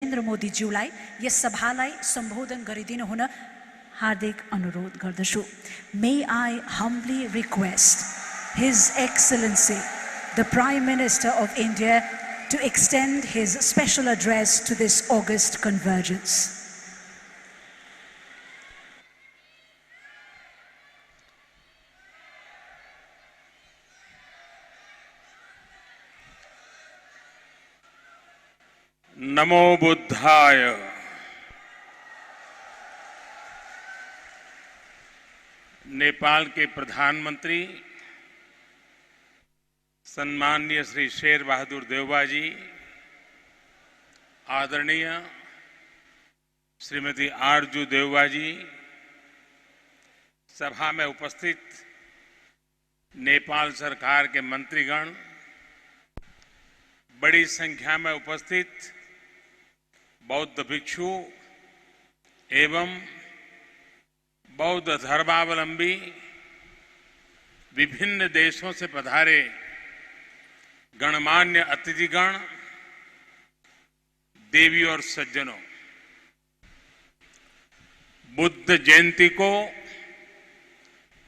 Narendra मोदीज्यूलाई yes सभालाई सम्बोधन गरिदिनु हुन हार्दिक अनुरोध गर्दछु। May I humbly request His Excellency the Prime Minister of India to extend his special address to this August convergence. नमो बुद्धाय। नेपाल के प्रधानमंत्री सम्माननीय श्री शेर बहादुर देउबा जी, आदरणीय श्रीमती आरजू देउबा जी, सभा में उपस्थित नेपाल सरकार के मंत्रीगण, बड़ी संख्या में उपस्थित बौद्ध भिक्षु एवं बौद्ध धर्मावलंबी, विभिन्न देशों से पधारे गणमान्य अतिथिगण, देवी और सज्जनों, बुद्ध जयंती को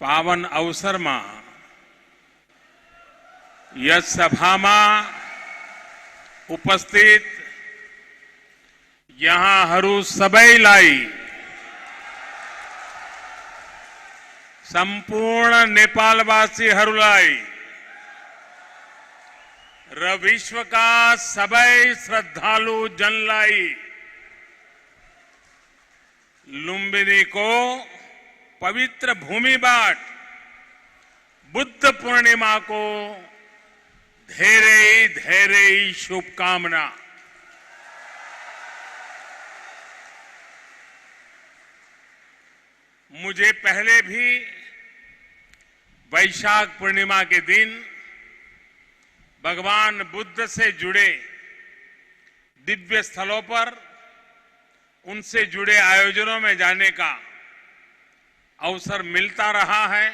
पावन अवसर में यस सभा में उपस्थित यहाँ सबैलाई संपूर्ण नेपालवासीहरूलाई र विश्वका सबै श्रद्धालु जनलाई लुम्बिनीको पवित्र भूमिबाट बुद्ध पूर्णिमाको धेरै धेरै शुभकामना। मुझे पहले भी वैशाख पूर्णिमा के दिन भगवान बुद्ध से जुड़े दिव्य स्थलों पर उनसे जुड़े आयोजनों में जाने का अवसर मिलता रहा है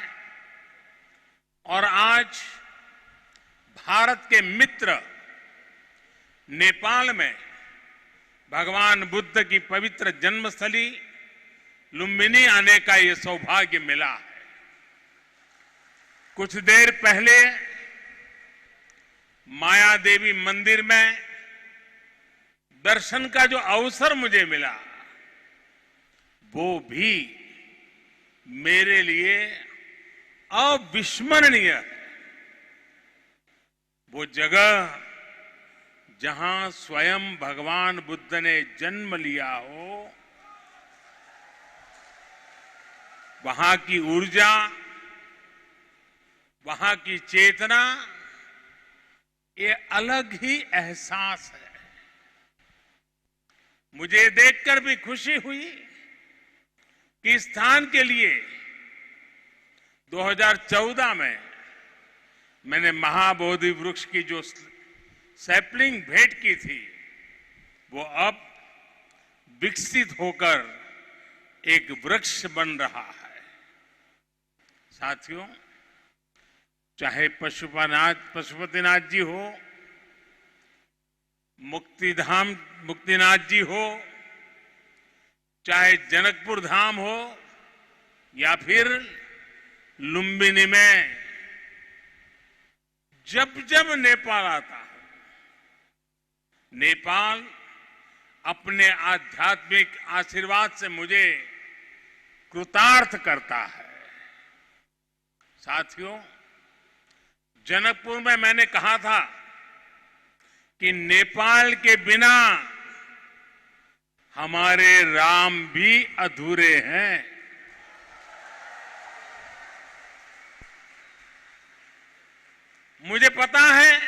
और आज भारत के मित्र नेपाल में भगवान बुद्ध की पवित्र जन्मस्थली लुम्बिनी आने का ये सौभाग्य मिला है। कुछ देर पहले माया देवी मंदिर में दर्शन का जो अवसर मुझे मिला, वो भी मेरे लिए अविस्मरणीय है। वो जगह जहां स्वयं भगवान बुद्ध ने जन्म लिया हो, वहां की ऊर्जा, वहां की चेतना, ये अलग ही एहसास है। मुझे देखकर भी खुशी हुई कि इस स्थान के लिए 2014 में मैंने महाबोधि वृक्ष की जो सैपलिंग भेंट की थी, वो अब विकसित होकर एक वृक्ष बन रहा है। साथियों, चाहे पशुपतिनाथ जी हो, मुक्तिनाथ जी हो, चाहे जनकपुर धाम हो या फिर लुम्बिनी में जब जब नेपाल आता है, नेपाल अपने आध्यात्मिक आशीर्वाद से मुझे कृतार्थ करता है। साथियों, जनकपुर में मैंने कहा था कि नेपाल के बिना हमारे राम भी अधूरे हैं। मुझे पता है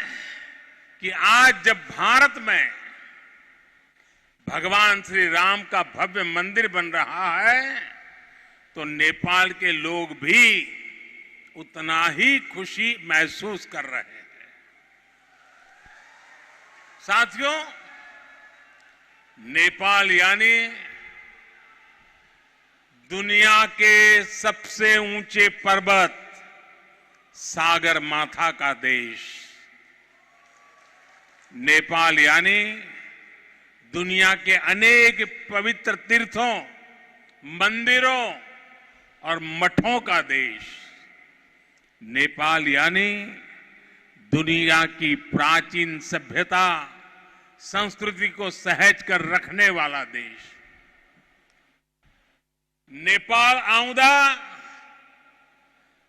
कि आज जब भारत में भगवान श्री राम का भव्य मंदिर बन रहा है, तो नेपाल के लोग भी उतना ही खुशी महसूस कर रहे हैं। साथियों, नेपाल यानी दुनिया के सबसे ऊंचे पर्वत सागर माथा का देश। नेपाल यानी दुनिया के अनेक पवित्र तीर्थों, मंदिरों और मठों का देश। नेपाल यानी दुनिया की प्राचीन सभ्यता, संस्कृति को सहेज कर रखने वाला देश। नेपाल आउँदा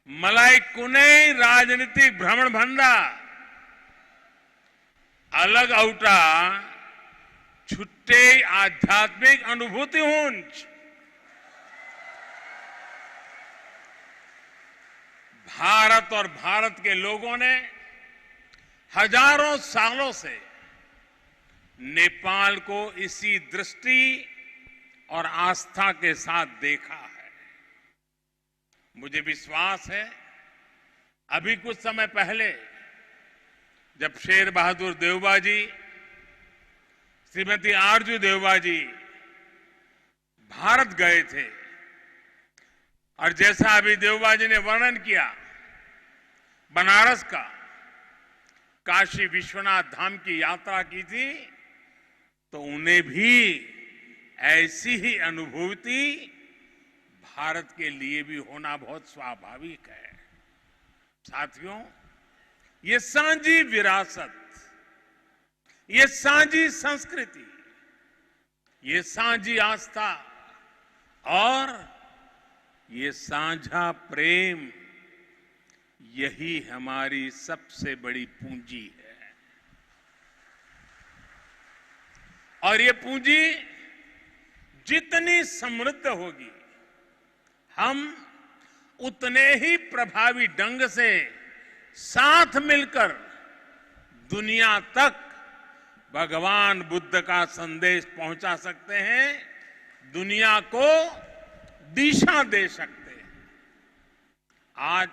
मलाई कुनै राजनीतिक भ्रमण भन्दा अलग औटा छुट्टै आध्यात्मिक अनुभूति हुन्छ। भारत और भारत के लोगों ने हजारों सालों से नेपाल को इसी दृष्टि और आस्था के साथ देखा है। मुझे विश्वास है, अभी कुछ समय पहले जब शेर बहादुर देउबा जी, श्रीमती आरजू देउबा जी भारत गए थे और जैसा अभी देउबा जी ने वर्णन किया बनारस का, काशी विश्वनाथ धाम की यात्रा की थी, तो उन्हें भी ऐसी ही अनुभूति भारत के लिए भी होना बहुत स्वाभाविक है। साथियों, ये साझी विरासत, ये साझी संस्कृति, ये साझी आस्था और ये साझा प्रेम, यही हमारी सबसे बड़ी पूंजी है। और ये पूंजी जितनी समृद्ध होगी, हम उतने ही प्रभावी ढंग से साथ मिलकर दुनिया तक भगवान बुद्ध का संदेश पहुंचा सकते हैं, दुनिया को दिशा दे सकते हैं। आज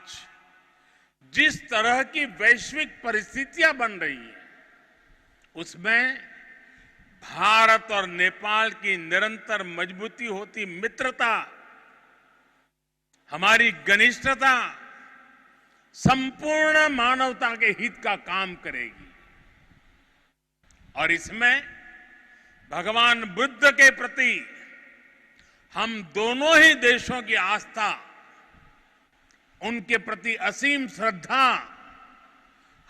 जिस तरह की वैश्विक परिस्थितियां बन रही हैं, उसमें भारत और नेपाल की निरंतर मजबूती होती मित्रता, हमारी घनिष्ठता संपूर्ण मानवता के हित का काम करेगी। और इसमें भगवान बुद्ध के प्रति हम दोनों ही देशों की आस्था, उनके प्रति असीम श्रद्धा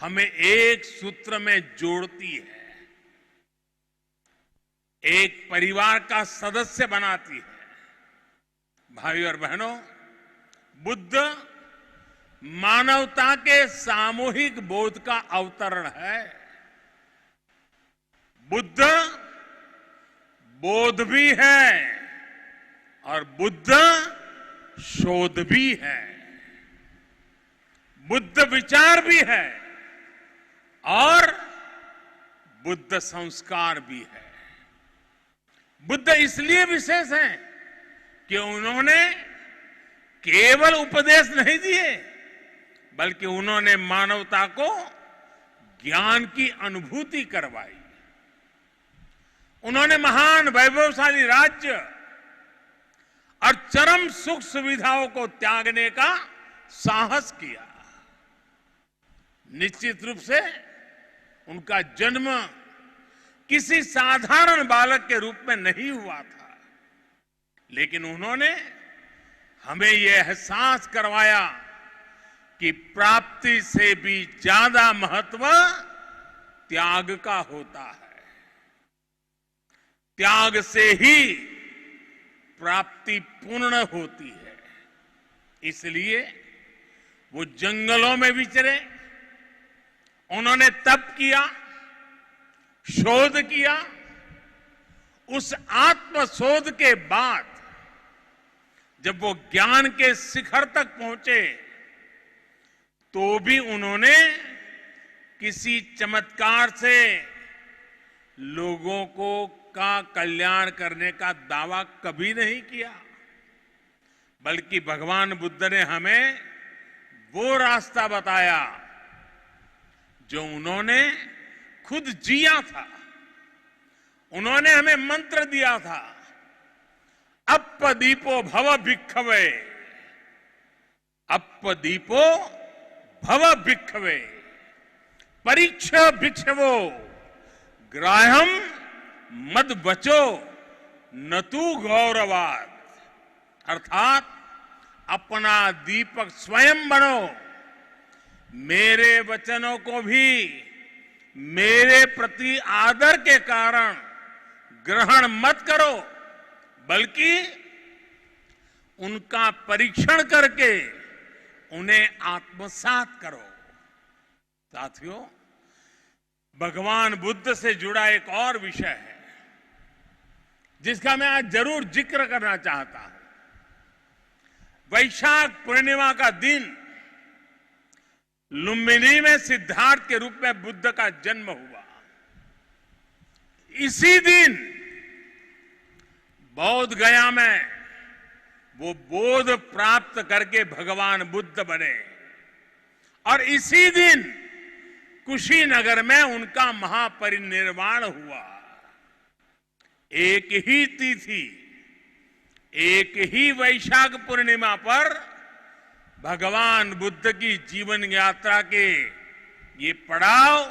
हमें एक सूत्र में जोड़ती है, एक परिवार का सदस्य बनाती है। भाई और बहनों, बुद्ध मानवता के सामूहिक बोध का अवतरण है। बुद्ध बोध भी है और बुद्ध शोध भी है, बुद्ध विचार भी है और बुद्ध संस्कार भी है। बुद्ध इसलिए विशेष हैं कि उन्होंने केवल उपदेश नहीं दिए, बल्कि उन्होंने मानवता को ज्ञान की अनुभूति करवाई। उन्होंने महान वैभवशाली राज्य और चरम सुख सुविधाओं को त्यागने का साहस किया। निश्चित रूप से उनका जन्म किसी साधारण बालक के रूप में नहीं हुआ था, लेकिन उन्होंने हमें यह एहसास करवाया कि प्राप्ति से भी ज्यादा महत्व त्याग का होता है। त्याग से ही प्राप्ति पूर्ण होती है। इसलिए वो जंगलों में विचरे, उन्होंने तप किया, शोध किया। उस आत्मशोध के बाद जब वो ज्ञान के शिखर तक पहुंचे, तो भी उन्होंने किसी चमत्कार से लोगों का कल्याण करने का दावा कभी नहीं किया, बल्कि भगवान बुद्ध ने हमें वो रास्ता बताया जो उन्होंने खुद जिया था। उन्होंने हमें मंत्र दिया था, अप्पदीपो भव भिक्खवे, अप्पदीपो भव भिक्खवे, परीक्ष भिक्षवो ग्राह्यम मद बचो न तू गौरवाद, अर्थात अपना दीपक स्वयं बनो। मेरे वचनों को भी मेरे प्रति आदर के कारण ग्रहण मत करो, बल्कि उनका परीक्षण करके उन्हें आत्मसात करो। साथियों, भगवान बुद्ध से जुड़ा एक और विषय है जिसका मैं आज जरूर जिक्र करना चाहता हूं। वैशाख पूर्णिमा का दिन लुम्बिनी में सिद्धार्थ के रूप में बुद्ध का जन्म हुआ। इसी दिन बौद्ध गया में वो बोध प्राप्त करके भगवान बुद्ध बने और इसी दिन कुशीनगर में उनका महापरिनिर्वाण हुआ। एक ही तिथि, एक ही वैशाख पूर्णिमा पर भगवान बुद्ध की जीवन यात्रा के ये पड़ाव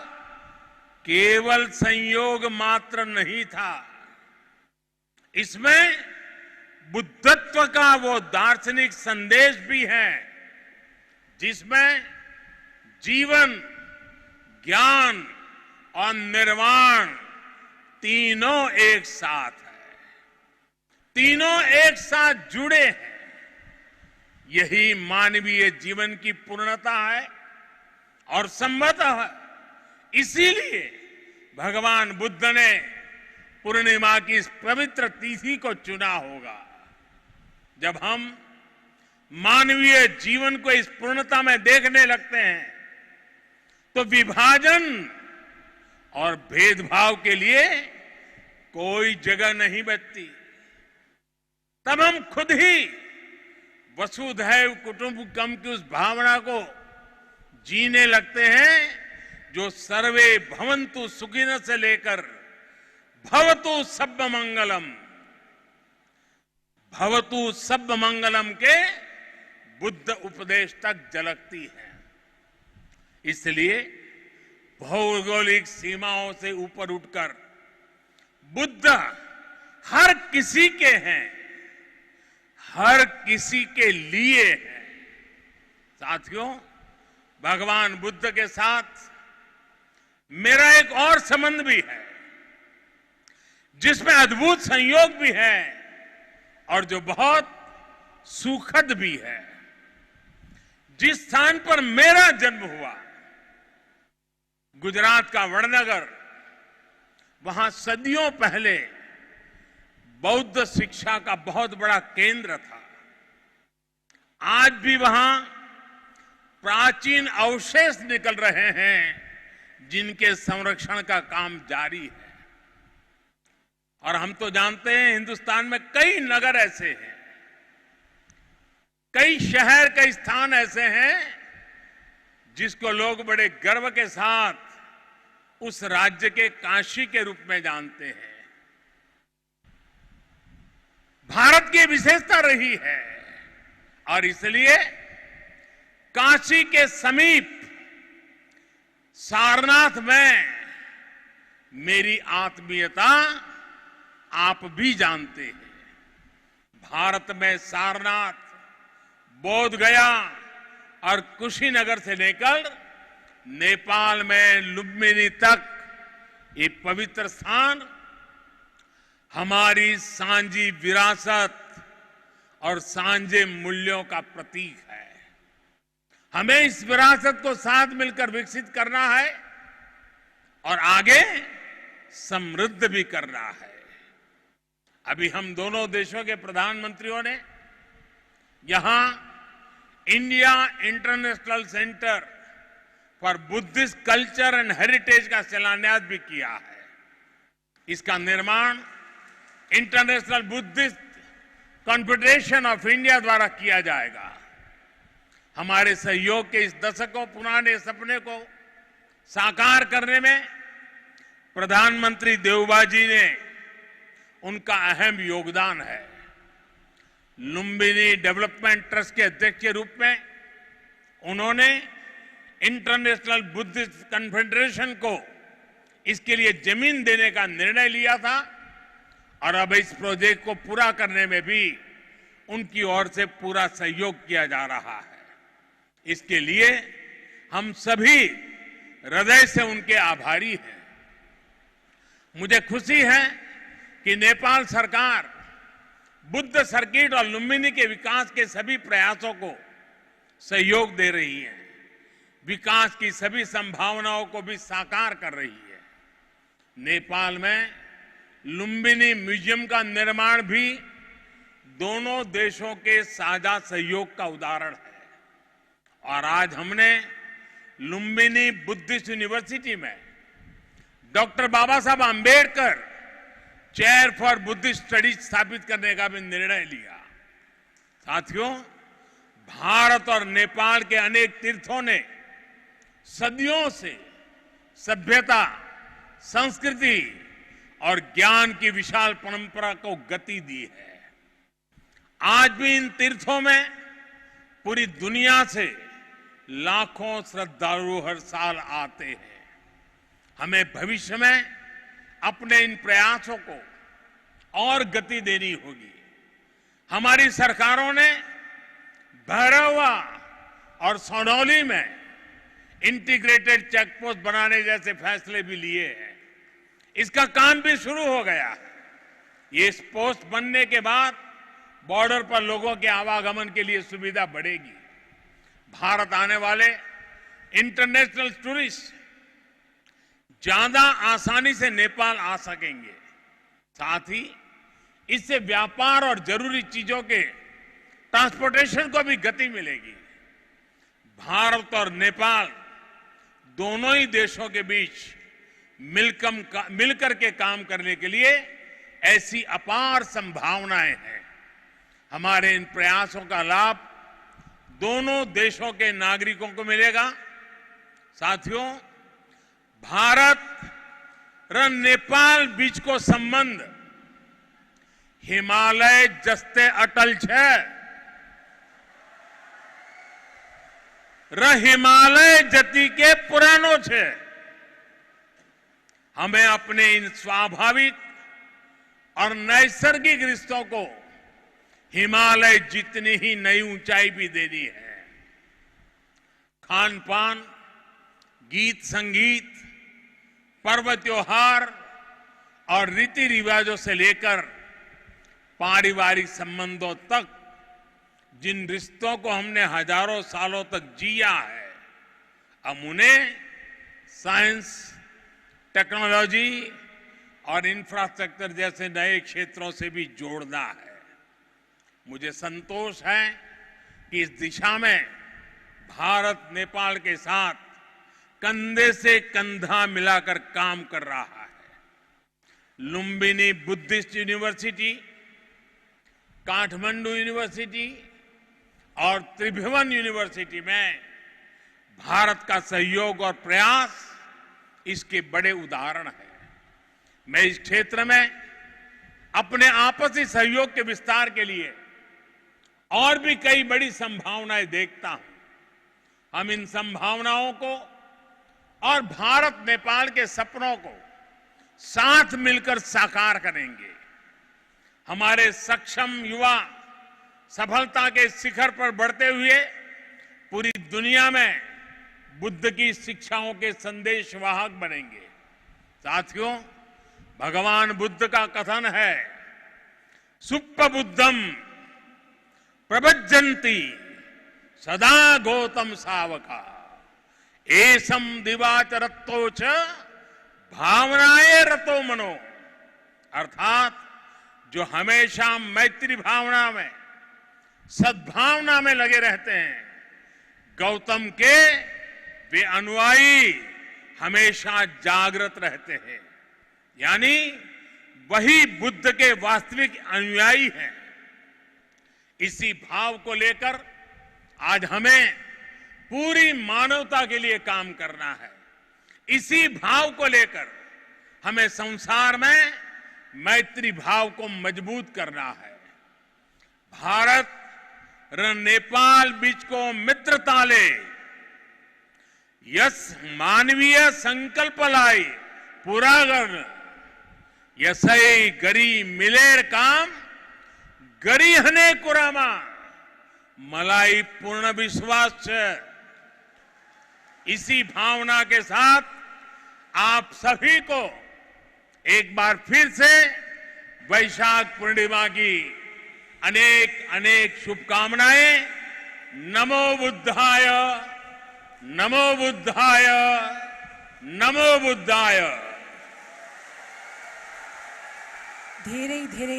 केवल संयोग मात्र नहीं था, इसमें बुद्धत्व का वो दार्शनिक संदेश भी है जिसमें जीवन, ज्ञान और निर्वाण तीनों एक साथ है, तीनों एक साथ जुड़े हैं। यही मानवीय जीवन की पूर्णता है और संभवतः इसीलिए भगवान बुद्ध ने पूर्णिमा की इस पवित्र तिथि को चुना होगा। जब हम मानवीय जीवन को इस पूर्णता में देखने लगते हैं तो विभाजन और भेदभाव के लिए कोई जगह नहीं बचती। तब हम खुद ही वसुधैव कुटुंबकम की उस भावना को जीने लगते हैं जो सर्वे भवन्तु सुखिनः से लेकर भवतु सब्ब मंगलम, भवतु सब्ब मंगलम के बुद्ध उपदेश तक झलकती है। इसलिए भौगोलिक सीमाओं से ऊपर उठकर बुद्ध हर किसी के हैं, हर किसी के लिए है। साथियों, भगवान बुद्ध के साथ मेरा एक और संबंध भी है जिसमें अद्भुत संयोग भी है और जो बहुत सुखद भी है। जिस स्थान पर मेरा जन्म हुआ, गुजरात का वडनगर, वहां सदियों पहले बौद्ध शिक्षा का बहुत बड़ा केंद्र था। आज भी वहां प्राचीन अवशेष निकल रहे हैं जिनके संरक्षण का काम जारी है। और हम तो जानते हैं हिंदुस्तान में कई नगर ऐसे हैं, कई शहर, कई स्थान ऐसे हैं जिसको लोग बड़े गर्व के साथ उस राज्य के काशी के रूप में जानते हैं। भारत की विशेषता रही है और इसलिए काशी के समीप सारनाथ में मेरी आत्मीयता आप भी जानते हैं। भारत में सारनाथ, बोध गया और कुशीनगर से लेकर नेपाल में लुम्बिनी तक ये पवित्र स्थान हमारी सांझी विरासत और सांझे मूल्यों का प्रतीक है। हमें इस विरासत को साथ मिलकर विकसित करना है और आगे समृद्ध भी करना है। अभी हम दोनों देशों के प्रधानमंत्रियों ने यहां India international centre for Buddhist culture and heritage का शिलान्यास भी किया है। इसका निर्माण international Buddhist confederation of India द्वारा किया जाएगा। हमारे सहयोग के इस दशकों पुराने सपने को साकार करने में प्रधानमंत्री देवबा जी ने उनका अहम योगदान है। लुम्बिनी डेवलपमेंट ट्रस्ट के अध्यक्ष के रूप में उन्होंने इंटरनेशनल बुद्धिस्ट कॉन्फेडरेशन को इसके लिए जमीन देने का निर्णय लिया था और अब इस प्रोजेक्ट को पूरा करने में भी उनकी ओर से पूरा सहयोग किया जा रहा है। इसके लिए हम सभी हृदय से उनके आभारी हैं। मुझे खुशी है कि नेपाल सरकार बुद्ध सर्किट और लुम्बिनी के विकास के सभी प्रयासों को सहयोग दे रही है, विकास की सभी संभावनाओं को भी साकार कर रही है। नेपाल में लुम्बिनी म्यूजियम का निर्माण भी दोनों देशों के साझा सहयोग का उदाहरण है और आज हमने लुम्बिनी बुद्धिस्ट यूनिवर्सिटी में doctor Baba Saheb Ambedkar chair for Buddhist studies स्थापित करने का भी निर्णय लिया। साथियों, भारत और नेपाल के अनेक तीर्थों ने सदियों से सभ्यता, संस्कृति और ज्ञान की विशाल परंपरा को गति दी है। आज भी इन तीर्थों में पूरी दुनिया से लाखों श्रद्धालु हर साल आते हैं। हमें भविष्य में अपने इन प्रयासों को और गति देनी होगी। हमारी सरकारों ने भैरवा और सोनौली में इंटीग्रेटेड चेक पोस्ट बनाने जैसे फैसले भी लिए हैं। इसका काम भी शुरू हो गया है। ये पोस्ट बनने के बाद बॉर्डर पर लोगों के आवागमन के लिए सुविधा बढ़ेगी। भारत आने वाले इंटरनेशनल टूरिस्ट ज्यादा आसानी से नेपाल आ सकेंगे। साथ ही इससे व्यापार और जरूरी चीजों के ट्रांसपोर्टेशन को भी गति मिलेगी। भारत और नेपाल दोनों ही देशों के बीच मिलकर के काम करने के लिए ऐसी अपार संभावनाएं हैं। हमारे इन प्रयासों का लाभ दोनों देशों के नागरिकों को मिलेगा। साथियों, भारत और नेपाल बीच को संबंध हिमालय जस्ते अटल छे। हिमालय जति के पुरानो छे। हमें अपने इन स्वाभाविक और नैसर्गिक रिश्तों को हिमालय जितनी ही नई ऊंचाई भी देनी है। खान पान, गीत संगीत, पर्व त्योहार और रीति रिवाजों से लेकर पारिवारिक संबंधों तक जिन रिश्तों को हमने हजारों सालों तक जिया है, अब उन्हें साइंस, टेक्नोलॉजी और इंफ्रास्ट्रक्चर जैसे नए क्षेत्रों से भी जोड़ना है। मुझे संतोष है कि इस दिशा में भारत नेपाल के साथ कंधे से कंधा मिलाकर काम कर रहा है। Lumbini Buddhist university, Kathmandu university और त्रिभुवन यूनिवर्सिटी में भारत का सहयोग और प्रयास इसके बड़े उदाहरण हैं। मैं इस क्षेत्र में अपने आपसी सहयोग के विस्तार के लिए और भी कई बड़ी संभावनाएं देखता हूं। हम इन संभावनाओं को और भारत नेपाल के सपनों को साथ मिलकर साकार करेंगे। हमारे सक्षम युवा सफलता के शिखर पर बढ़ते हुए पूरी दुनिया में बुद्ध की शिक्षाओं के संदेशवाहक बनेंगे। साथियों, भगवान बुद्ध का कथन है, सुप्प बुद्धम प्रभज्जन्ति सदा गौतम सावका एसम दिवाच रत्तो च भावनाए रतो मनो। अर्थात जो हमेशा मैत्री भावना में, सद्भावना में लगे रहते हैं, गौतम के वे अनुयायी हमेशा जागृत रहते हैं। यानी वही बुद्ध के वास्तविक अनुयायी हैं। इसी भाव को लेकर आज हमें पूरी मानवता के लिए काम करना है। इसी भाव को लेकर हमें संसार में मैत्री भाव को मजबूत करना है। भारत और नेपाल बीच को मित्रता ले, यस मानवीय संकल्प लाए પુરાગણ યસઈ ગરી મિલેર કામ ગરી હને કુરામાં मलाई पूर्ण विश्वास है। इसी भावना के साथ आप सभी को एक बार फिर से वैशाख पूर्णिमा की अनेक अनेक शुभकामनाएं। नमो बुद्धाय, नमो बुद्धाय, नमो बुद्धाय। धीरे धीरे